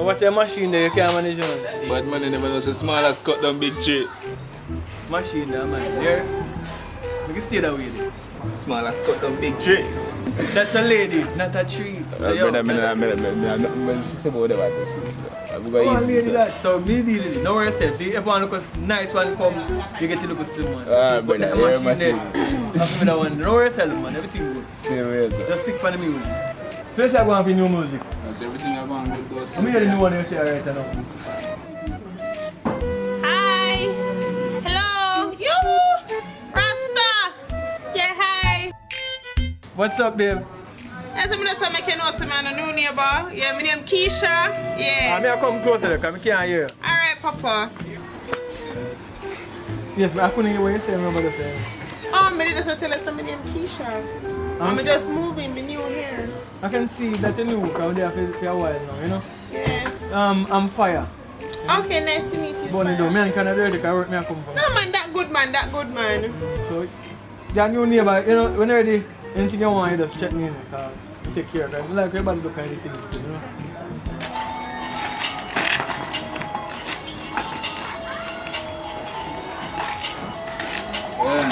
What's your machine there you can't manage on? But man, you never know, so small as cut down big tree. Machine there, man. There. You can stay that way. Small as cut down big tree. That's a lady, not a tree. So, so me deal with it. No worry yourself. See, if one looks nice one come, you get to look slim one. But that machine there. That's me that one. No worry yourself, man. Everything good. Serious. Just stick for the music. First I go on for new music. That's everything I want to do. I'm here the new one you say right now. Hi! Hello! You! Rasta! Yeah, hi! What's up, babe? As I'm going to make you know some man a new neighbor. Yeah, my name Keisha. Yeah. I'm here come closer because I can't hear. Alright, Papa. Yes, but I couldn't hear what you say, remember the saying. Oh, I just tell us my name Keisha. I'm just moving, me new here. I can see that you're new because we're there for a while now, you know? Yeah. I'm Fire. Okay, nice to meet you. Bonnie though, me and Canada, because I work me and come from. No man, that good man. So, your new neighbor, you know, when you're ready, anything you want, you just check me in because you take care of it. Like everybody look at anything, you know? Yeah.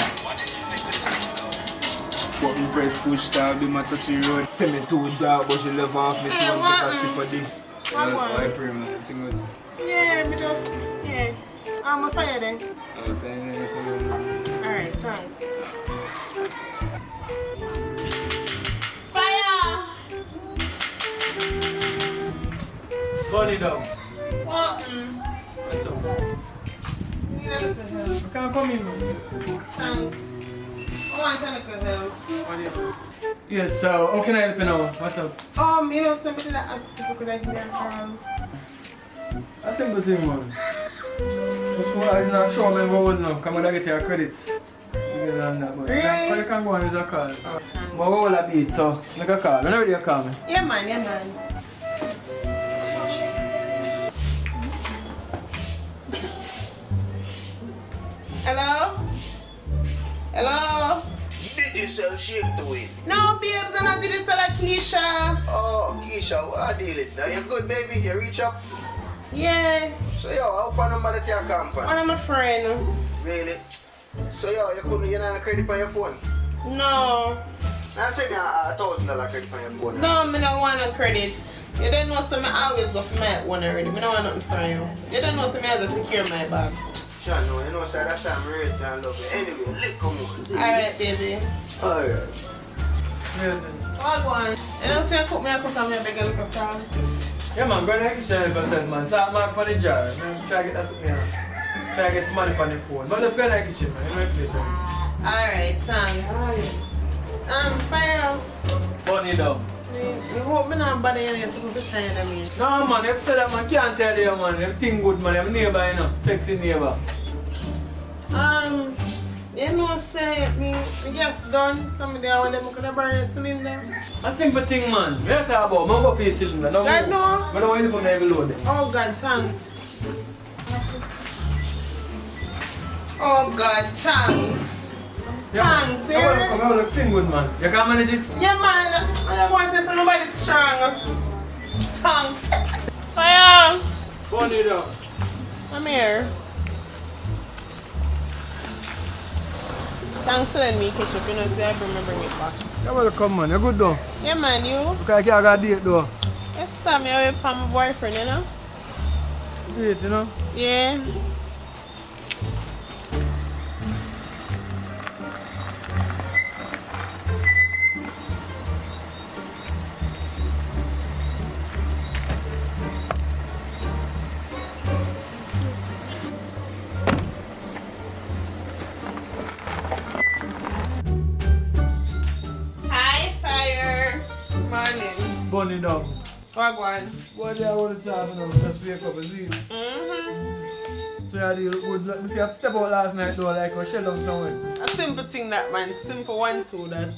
Button press push start, be my touchy road. Send me too dark, but she love off me too and take a sip of the. Why pray, man? Everything good? Yeah, me just, yeah. I'm a Fire then. I'm saying this again. Alright, thanks. Fire! Bonnie down. What? What's up? Need a little help. You can't come in, man. Thanks. I want a little help. What do you do? Yes, so how can I help you now? What's up? You know, somebody that asked if you could give me a call. A simple thing, man. Just why I'm not sure I'm going now, because I get your credit. You get on that, but Really? you can go and use a call. Oh, thanks. But what will I beat, so make a call. Whenever you call me. Yeah, man. Hello? Hello? Did you sell shake to it? No, babes, I not did this like Keisha. Oh, Keisha, what I deal it? Now you good, baby? You reach up? Yeah, So, yo, how far number that you come from? one of my friend. Really? So, yo, you not have credit on your phone? No. I said $1,000 credit on your phone. No, me don't want no credit. You don't know, so I always go for my one already. Me don't want nothing from you. You don't know, so I have to secure my bag. Sure, no, you know, sir, that's why I'm rich and love you. Anyway, lick on. Alright, baby. Oh, yeah. Yes. All go on. You don't see I cook me a cook and me a beg a little salt. Yeah, man, go in the kitchen and percent, man. Salt mark for the jar. Man, try to get that something here. Try to get some money on the phone. But let's go in the kitchen, man. You know the place, man. Alright, thanks. Fire. Bunny down. You hope me not bother you, you're supposed to tired of me. No, man, if said that, man, can't tell you, man. Everything good, man. I'm neighbor, you know. Sexy neighbor. You know, say, me just done. Somebody I want them to borrow a cylinder. A simple thing, man. We are talking about. Man, go for your cylinder. No, God, no. I don't want you to put me every load. Oh, God, thanks. Oh, God, thanks. Yeah, Thanks, man. yeah. Come on, look, thing good, man. You can manage it? Yeah, man. I don't want to say somebody's strong. Thanks. Fire. Bunny down. I'm here. Thanks for letting me catch up. You know, say I remember bring it back. You're welcome, man. You're good, though. Yeah, man, you? Okay, I can't go date, though. Yes, Sam, you're with my boyfriend, you know? Date, you know? Yeah. Hi, Fire. Morning. Bunny down. Wagwan. What do you want to talk about? Just wake up and see. So you look good. Let me see, I step out last night though, like I shell down somewhere. A simple thing that man, simple 1, 2 that.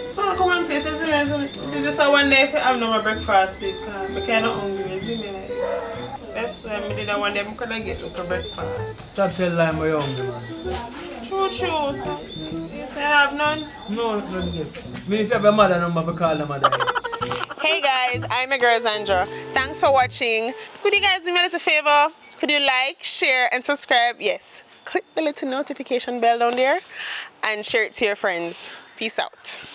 So I come on place, you see me, so just a one day if I have no more breakfast, because I'm kind of hungry, you see me like. That's why I did that one day, I couldn't get like a breakfast. Stop telling lie, I'm hungry, man. True, so you say I have none? No, not yet. I mean, if you have a mother number, I call them mother. Hey guys, I'm your girl Zandra. Thanks for watching. Could you guys do me a little favor? Could you like, share, and subscribe? Yes. Click the little notification bell down there and share it to your friends. Peace out.